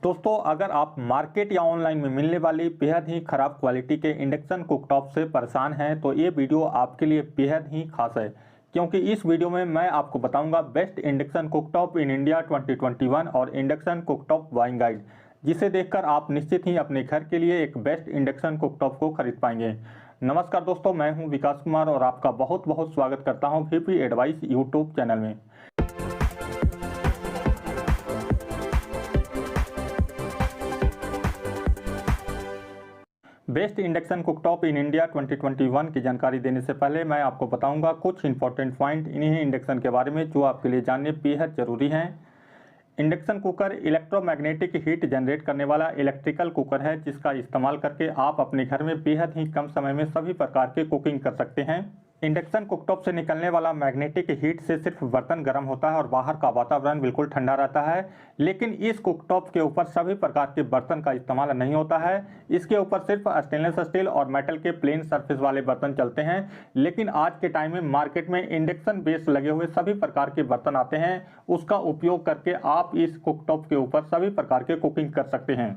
दोस्तों, अगर आप मार्केट या ऑनलाइन में मिलने वाली बेहद ही खराब क्वालिटी के इंडक्शन कुकटॉप से परेशान हैं तो ये वीडियो आपके लिए बेहद ही खास है, क्योंकि इस वीडियो में मैं आपको बताऊंगा best induction cooktop in India 2021 और इंडक्शन कुकटॉप बाइंग गाइड, जिसे देखकर आप निश्चित ही अपने घर के लिए एक बेस्ट इंडक्शन कुकटॉप को खरीद पाएंगे। नमस्कार दोस्तों, मैं हूं विकास कुमार और आपका बहुत बहुत स्वागत करता हूं वीपी एडवाइस यूट्यूब चैनल में। Best induction cooktop in India 2021 की जानकारी देने से पहले मैं आपको बताऊंगा कुछ इंपॉर्टेंट पॉइंट इन्हीं इंडक्शन के बारे में जो आपके लिए जानने बेहद ज़रूरी हैं। Induction cooker electromagnetic heat generate करने वाला इलेक्ट्रिकल कुकर है, जिसका इस्तेमाल करके आप अपने घर में बेहद ही कम समय में सभी प्रकार के कुकिंग कर सकते हैं। इंडक्शन कुकटॉप से निकलने वाला मैग्नेटिक हीट से सिर्फ बर्तन गर्म होता है और बाहर का वातावरण बिल्कुल ठंडा रहता है, लेकिन इस कुकटॉप के ऊपर सभी प्रकार के बर्तन का इस्तेमाल नहीं होता है। इसके ऊपर सिर्फ स्टेनलेस स्टील और मेटल के प्लेन सरफेस वाले बर्तन चलते हैं। लेकिन आज के टाइम में मार्केट में इंडक्शन बेस लगे हुए सभी प्रकार के बर्तन आते हैं, उसका उपयोग करके आप इस कुकटॉप के ऊपर सभी प्रकार के कुकिंग कर सकते हैं।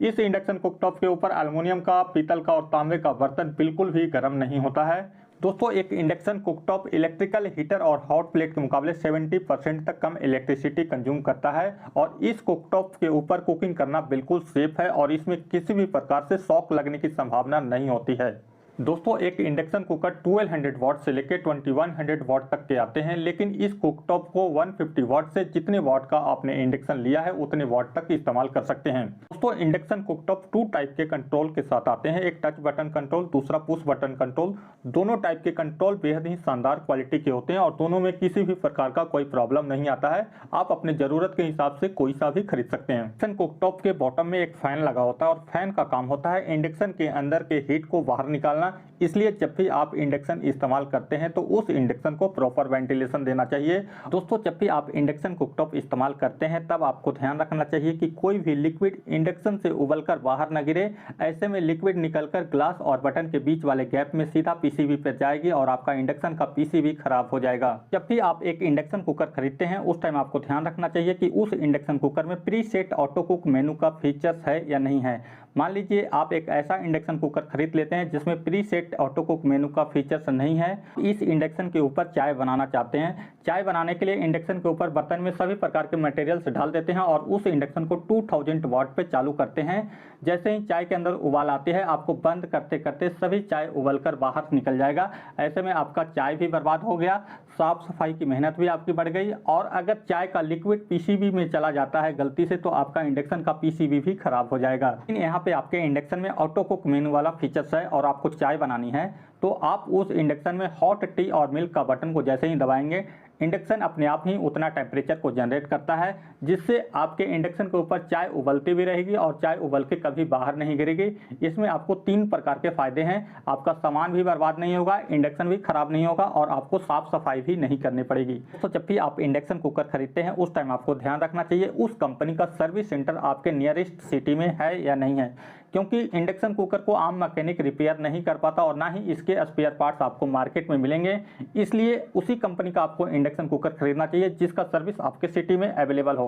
इस इंडक्शन कुकटॉप के ऊपर एल्युमिनियम का, पीतल का और तांबे का बर्तन बिल्कुल भी गर्म नहीं होता है। दोस्तों, एक इंडक्शन कुकटॉप इलेक्ट्रिकल हीटर और हॉट प्लेट के मुकाबले 70% तक कम इलेक्ट्रिसिटी कंज्यूम करता है और इस कुकटॉप के ऊपर कुकिंग करना बिल्कुल सेफ है और इसमें किसी भी प्रकार से शॉक लगने की संभावना नहीं होती है। दोस्तों, एक इंडक्शन कुकर 1200 वाट से लेकर 2100 वाट तक के आते हैं, लेकिन इस कुकटॉप को 150 वाट से जितने वाट का आपने इंडक्शन लिया है उतने वाट तक इस्तेमाल कर सकते हैं। दोस्तों, इंडक्शन कुकटॉप 2 टाइप के कंट्रोल के साथ आते हैं, एक टच बटन कंट्रोल, दूसरा पुश बटन कंट्रोल। दोनों टाइप के कंट्रोल बेहद ही शानदार क्वालिटी के होते हैं और दोनों में किसी भी प्रकार का कोई प्रॉब्लम नहीं आता है। आप अपने जरूरत के हिसाब से कोई सा भी खरीद सकते हैं। इंडक्शन कुकटॉप के बॉटम में एक फैन लगा होता है और फैन का काम होता है इंडक्शन के अंदर के हीट को बाहर निकालना। इसलिए जब भी आप इंडक्शन इस्तेमाल करते हैं तो उस इंडक्शन को प्रॉपर वेंटिलेशन देना चाहिए। दोस्तों, जब भी आप इंडक्शन कुकटॉप इस्तेमाल करते हैं तब आपको ध्यान रखना चाहिए कि कोई भी लिक्विड इंडक्शन से उबलकर बाहर न गिरे। ऐसे में लिक्विड निकलकर ग्लास और बटन के बीच वाले गैप में सीधा पीसीबी पर जाएगी और आपका इंडक्शन का पीसीबी खराब हो जाएगा। जब भी आप एक इंडक्शन कुकर खरीदते हैं उस टाइम आपको ध्यान रखना चाहिए कि उस इंडक्शन कुकर में प्री सेट ऑटो कुक मेनू का फीचर्स है या नहीं है। मान लीजिए आप एक ऐसा इंडक्शन कुकर खरीद लेते हैं जिसमें प्री सेट ऑटो कुक मेनू का फीचर्स नहीं है। इस इंडक्शन के ऊपर चाय बनाना चाहते हैं। चाय बनाने के लिए इंडक्शन के ऊपर बर्तन में सभी प्रकार के मटेरियल्स डाल देते हैं और उस इंडक्शन को 2000 वाट पे चालू करते हैं। जैसे ही चाय के अंदर उबाल आती है, आपको बंद करते करते सभी चाय उबलकर बाहर निकल जाएगा। ऐसे में आपका चाय भी बर्बाद हो गया, साफ सफाई की मेहनत भी आपकी बढ़ गई और अगर चाय का लिक्विड पीसीबी में चला जाता है गलती से तो आपका इंडक्शन का पीसीबी भी खराब हो जाएगा। लेकिन यहाँ पे आपके इंडक्शन में ऑटो कुक मेनू वाला फीचर्स है और आपको चाय बनानी है तो आप उस इंडक्शन में हॉट टी और मिल्क का बटन को जैसे ही दबाएंगे, इंडक्शन अपने आप ही उतना टेम्परेचर को जनरेट करता है, जिससे आपके इंडक्शन के ऊपर चाय उबलती भी रहेगी और चाय उबल के कभी बाहर नहीं गिरेगी। इसमें आपको 3 प्रकार के फायदे हैं। आपका सामान भी बर्बाद नहीं होगा, इंडक्शन भी खराब नहीं होगा और आपको साफ सफाई भी नहीं करनी पड़ेगी। तो जब भी आप इंडक्शन कुकर खरीदते हैं उस टाइम आपको ध्यान रखना चाहिए उस कंपनी का सर्विस सेंटर आपके नियरेस्ट सिटी में है या नहीं है, क्योंकि इंडक्शन कुकर को आम मैकेनिक रिपेयर नहीं कर पाता और ना ही इसके स्पेयर पार्ट्स आपको मार्केट में मिलेंगे। इसलिए उसी कंपनी का आपको इंडक्शन कुकर खरीदना चाहिए जिसका सर्विस आपके सिटी में अवेलेबल हो।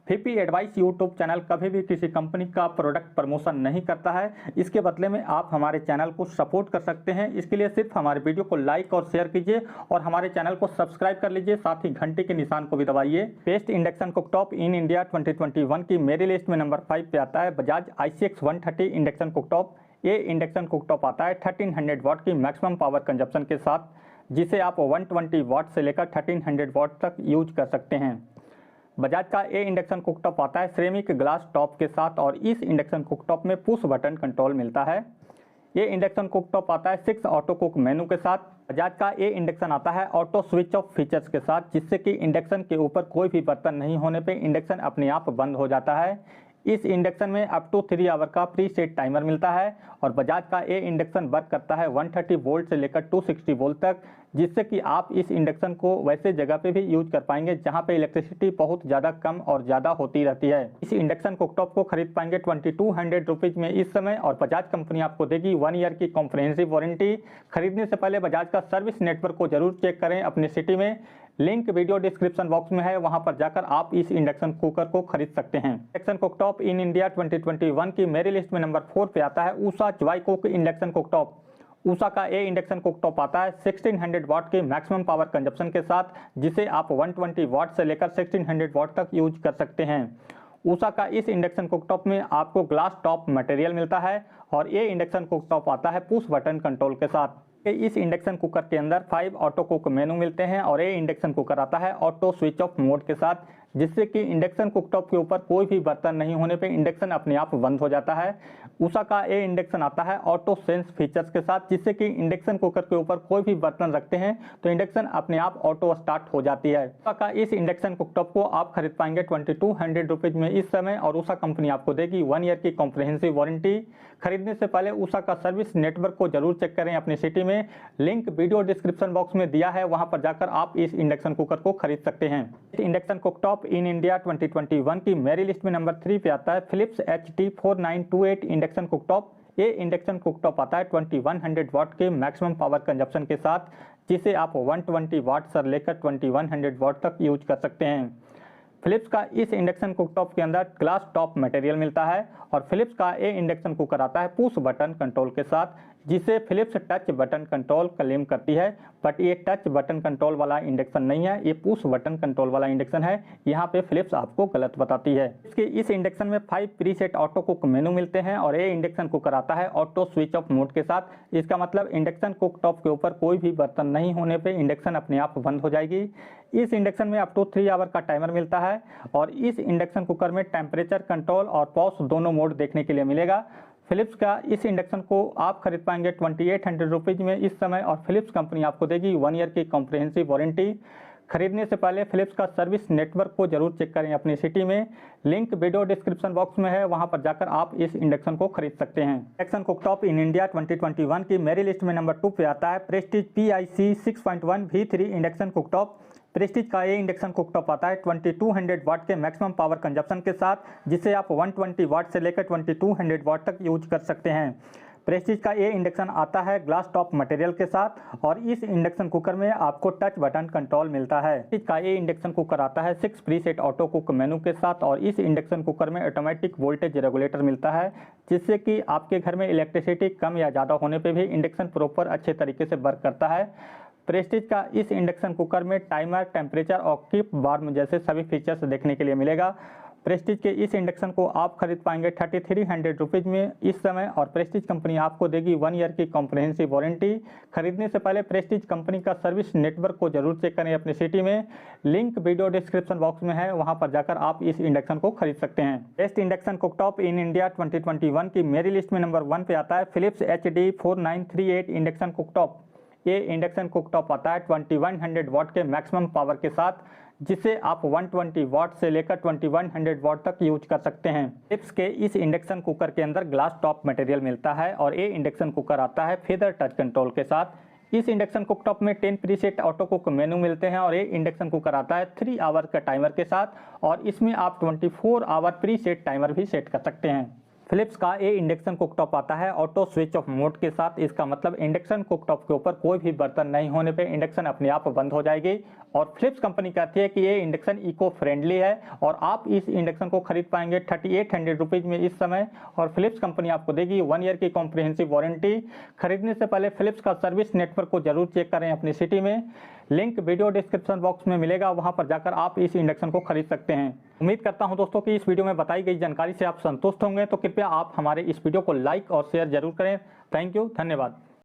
वीपी एडवाइस यूट्यूब चैनल कभी भी किसी कंपनी का प्रोडक्ट प्रमोशन नहीं करता है। इसके बदले में आप हमारे चैनल को सपोर्ट कर सकते हैं। इसके लिए सिर्फ हमारे वीडियो को लाइक और शेयर कीजिए और हमारे चैनल को सब्सक्राइब कर लीजिए, साथ ही घंटे के निशान को भी दबाइए। Best induction cooktop in India 2021 की मेरी लिस्ट में नंबर 5 पे आता है बजाज ICX 130 इंडक्शन कुकटॉप। ये इंडक्शन कुकटॉप आता है 1300 वाट की मैक्सिमम पावर कंजप्शन के साथ, जिसे आप 120 वाट से लेकर 1300 वाट तक यूज कर सकते हैं। बजाज का ये इंडक्शन कुकटॉप आता है सिरेमिक ग्लास टॉप के साथ और इस इंडक्शन कुकटॉप में पुश बटन कंट्रोल मिलता है। ये इंडक्शन कुकटॉप आता है 6 ऑटो कुक मेनू के साथ। बजाज का ये इंडक्शन आता है ऑटो स्विच ऑफ फीचर्स के साथ, जिससे कि इंडक्शन के ऊपर कोई भी बर्तन नहीं होने पे इंडक्शन अपने आप बंद हो जाता है। इस इंडक्शन में अप टू 3 आवर का प्री सेट टाइमर मिलता है और बजाज का ये इंडक्शन वर्क करता है 130 वोल्ट से लेकर 260 वोल्ट तक, जिससे कि आप इस इंडक्शन को वैसे जगह पे भी यूज कर पाएंगे जहां पे इलेक्ट्रिसिटी बहुत ज़्यादा कम और ज़्यादा होती रहती है। इस इंडक्शन कुकटॉप को खरीद पाएंगे 2200 रुपीज़ में इस समय और बजाज कंपनी आपको देगी 1 ईयर की कॉम्प्रिहेंसिव वारंटी। खरीदने से पहले बजाज का सर्विस नेटवर्क को जरूर चेक करें अपने सिटी में। लिंक वीडियो डिस्क्रिप्शन बॉक्स में है, वहां पर जाकर आप इस इंडक्शन कुकर को खरीद सकते हैं। इंडक्शन कुकटॉप इन इंडिया 2021 की मेरी लिस्ट में नंबर 4 पे आता है Usha joy cook induction cooktop. Usha का ये इंडक्शन कुकटॉप आता है 1600 वाट के मैक्सिमम पावर कंजप्शन के साथ, जिसे आप 120 वाट से लेकर 1600 वाट तक यूज कर सकते हैं। ऊषा का इस इंडक्शन कुकटॉप में आपको ग्लास टॉप मटेरियल मिलता है और ये इंडक्शन कुकटॉप आता है पुश बटन कंट्रोल के साथ। इस इंडक्शन कुकर के अंदर 5 ऑटो कुक मेनू मिलते हैं और ये इंडक्शन कुकर आता है ऑटो स्विच ऑफ मोड के साथ, जिससे कि इंडक्शन कुकटॉप के ऊपर कोई भी बर्तन नहीं होने पे इंडक्शन अपने आप बंद हो जाता है। ऊषा का ये इंडक्शन आता है ऑटो सेंस फीचर्स के साथ, जिससे कि इंडक्शन कुकर के ऊपर कोई भी बर्तन रखते हैं तो इंडक्शन अपने आप ऑटो स्टार्ट हो जाती है। ऊषा का इस इंडक्शन कुकटॉप को आप खरीद पाएंगे 2200 रुपीज में इस समय, और ऊषा कंपनी आपको देगी 1 ईयर की कॉम्प्रिहेंसिव वारंटी। खरीदने से पहले ऊषा का सर्विस नेटवर्क को जरूर चेक करें अपनी सिटी में, लिंक वीडियो डिस्क्रिप्शन बॉक्स में दिया है, वहां पर जाकर आप इस इंडक्शन कुकर को खरीद सकते हैं। इंडक्शन कुकटॉप इन इंडिया 2021 की मेरी लिस्ट में नंबर 3 पे आता है फिलिप्स HT4928 इंडक्शन कुकटॉप। ये इंडक्शन कुकटॉप आता है 2100 वाट के मैक्सिमम पावर कंजप्शन के साथ, जिसे आप 120 वाट से लेकर 2100 वाट तक यूज कर सकते हैं। फिलिप्स का इस इंडक्शन कुकटॉप के अंदर ग्लास टॉप मटेरियल मिलता है और फिलिप्स का ये इंडक्शन कुकर आता है पुश बटन कंट्रोल के साथ, जिसे Philips touch button control claim करती है, बट ये टच बटन कंट्रोल वाला इंडक्शन नहीं है, ये पुश बटन कंट्रोल वाला इंडक्शन है। यहाँ पे फिलिप्स आपको गलत बताती है। इसके इस इंडक्शन में 5 प्रीसेट ऑटो कुक मेनू मिलते हैं और ये इंडक्शन कुकर आता है ऑटो स्विच ऑफ मोड के साथ। इसका मतलब इंडक्शन कुकटॉप के ऊपर कोई भी बर्तन नहीं होने पे इंडक्शन अपने आप बंद हो जाएगी। इस इंडक्शन में अप टू 3 आवर का टाइमर मिलता है और इस इंडक्शन कुकर में टेम्परेचर कंट्रोल और पॉज दोनों मोड देखने के लिए मिलेगा। फिलिप्स का इस इंडक्शन को आप खरीद पाएंगे 2800 रुपीज में इस समय, और फिलिप्स कंपनी आपको देगी 1 ईयर की कॉम्प्रिहेंसिव वारंटी। खरीदने से पहले फिलिप्स का सर्विस नेटवर्क को जरूर चेक करें अपनी सिटी में, लिंक वीडियो डिस्क्रिप्शन बॉक्स में है, वहां पर जाकर आप इस इंडक्शन को खरीद सकते हैं। इंडक्शन कुकटॉप इन इंडिया 2021 की मेरी लिस्ट में नंबर 2 पे आता है Prestige PIC 6.1 V3 induction cooktop. Prestige का ये इंडक्शन कुकटॉप आता है 2200 वाट के मैक्सिमम पावर कंजप्शन के साथ, जिसे आप 120 वाट से लेकर 2200 वाट तक यूज कर सकते हैं। प्रेस्टीज का ये इंडक्शन आता है ग्लास टॉप मटेरियल के साथ और इस इंडक्शन कुकर में आपको टच बटन कंट्रोल मिलता है। प्रेस्टीज का ये इंडक्शन कुकर आता है 6 प्रीसेट ऑटो कुक मेनू के साथ और इस इंडक्शन कुकर में ऑटोमेटिक वोल्टेज रेगुलेटर मिलता है, जिससे कि आपके घर में इलेक्ट्रिसिटी कम या ज़्यादा होने पर भी इंडक्शन प्रॉपर अच्छे तरीके से वर्क करता है। प्रेस्टीज का इस इंडक्शन कुकर में टाइमर, टेम्परेचर और कीप वार्म जैसे सभी फीचर्स देखने के लिए मिलेगा। प्रेस्टीज के इस इंडक्शन को आप खरीद पाएंगे 3300 रुपीज में इस समय, और प्रेस्टीज कंपनी आपको देगी 1 ईयर की कॉम्प्रिहेंसिव वारंटी। खरीदने से पहले प्रेस्टीज कंपनी का सर्विस नेटवर्क को जरूर चेक करें अपनी सिटी में, लिंक वीडियो डिस्क्रिप्शन बॉक्स में है, वहां पर जाकर आप इस इंडक्शन को खरीद सकते हैं। Best induction cooktop in India 2021 की मेरी लिस्ट में नंबर 1 पे आता है फिलिप्स HD4938 इंडक्शन कुकटॉप। ये इंडक्शन कुकटॉप आता है 2100 वाट के मैक्सिमम पावर के साथ, जिसे आप 120 वाट से लेकर 2100 वाट तक यूज कर सकते हैं। फिलिप्स के इस इंडक्शन कुकर के अंदर ग्लास टॉप मटेरियल मिलता है और ये इंडक्शन कुकर आता है फेदर टच कंट्रोल के साथ। इस इंडक्शन कुकटॉप में 10 प्रीसेट ऑटो कुक मेनू मिलते हैं और ये इंडक्शन कुकर आता है 3 आवर का टाइमर के साथ, और इसमें आप 24 आवर प्रीसेट टाइमर भी सेट कर सकते हैं। फिलिप्स का ये इंडक्शन कुकटॉप आता है ऑटो स्विच ऑफ मोड के साथ। इसका मतलब इंडक्शन कुकटॉप के ऊपर कोई भी बर्तन नहीं होने पे इंडक्शन अपने आप बंद हो जाएगी, और फिलिप्स कंपनी कहती है कि ये इंडक्शन इको फ्रेंडली है और आप इस इंडक्शन को खरीद पाएंगे 3800 रुपीज में इस समय, और फिलिप्स कंपनी आपको देगी 1 ईयर की कॉम्प्रिहेंसिव वारंटी। खरीदने से पहले फिलिप्स का सर्विस नेटवर्क को जरूर चेक करें अपनी सिटी में, लिंक वीडियो डिस्क्रिप्शन बॉक्स में मिलेगा, वहां पर जाकर आप इस इंडक्शन को खरीद सकते हैं। उम्मीद करता हूं दोस्तों कि इस वीडियो में बताई गई जानकारी से आप संतुष्ट होंगे, तो कृपया आप हमारे इस वीडियो को लाइक और शेयर जरूर करें। थैंक यू, धन्यवाद।